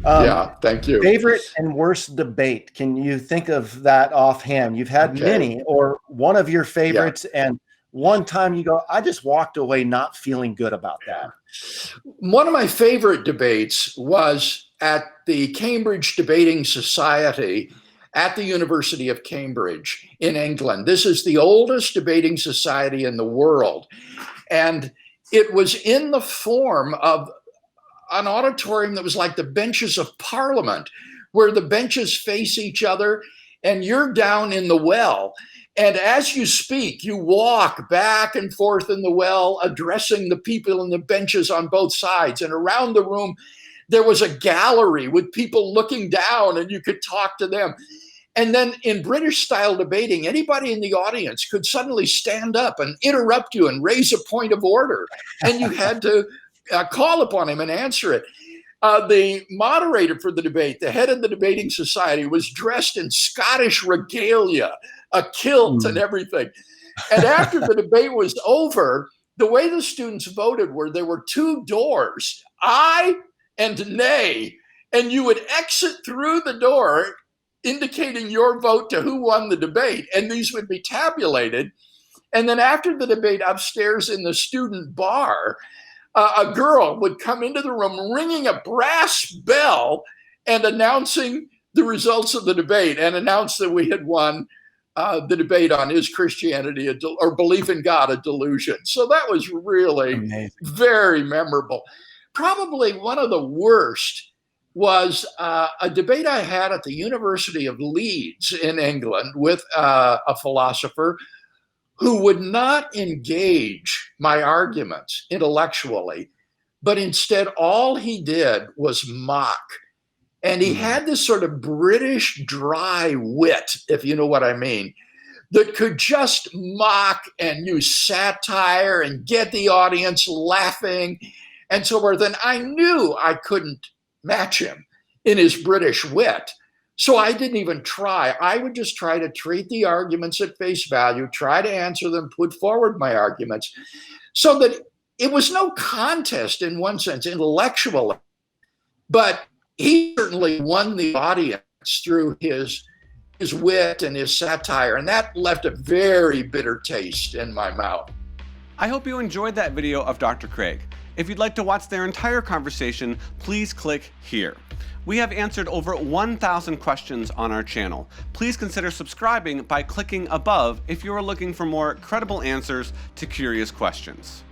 Yeah, thank you. Favorite and worst debate. Can you think of that offhand? You've had many, or one of your favorites, and one time you go, I just walked away not feeling good about that. One of my favorite debates was at the Cambridge Debating Society at the University of Cambridge in England. This is the oldest debating society in the world. And it was in the form of an auditorium that was like the benches of Parliament, where the benches face each other and you're down in the well. And as you speak, you walk back and forth in the well, addressing the people in the benches on both sides. And around the room, there was a gallery with people looking down and you could talk to them. And then in British style debating, anybody in the audience could suddenly stand up and interrupt you and raise a point of order. And you had to call upon him and answer it. The moderator for the debate, the head of the debating society, was dressed in Scottish regalia, a kilt and everything. And after the debate was over, the way the students voted were there were two doors, aye and nay, and you would exit through the door indicating your vote to who won the debate, and these would be tabulated. And then after the debate upstairs in the student bar, a girl would come into the room ringing a brass bell and announcing the results of the debate, and announce that we had won the debate on is Christianity or belief in God a delusion. So that was really amazing. Very memorable. Probably one of the worst was a debate I had at the University of Leeds in England with a philosopher who would not engage my arguments intellectually, but instead all he did was mock. And he had this sort of British dry wit, if you know what I mean, that could just mock and use satire and get the audience laughing and so forth. And I knew I couldn't match him in his British wit. So I didn't even try. I would just try to treat the arguments at face value, try to answer them, put forward my arguments, so that it was no contest in one sense intellectually, but he certainly won the audience through his wit and his satire, and that left a very bitter taste in my mouth. I hope you enjoyed that video of Dr. Craig. If you'd like to watch their entire conversation, please click here. We have answered over 1,000 questions on our channel. Please consider subscribing by clicking above if you are looking for more credible answers to curious questions.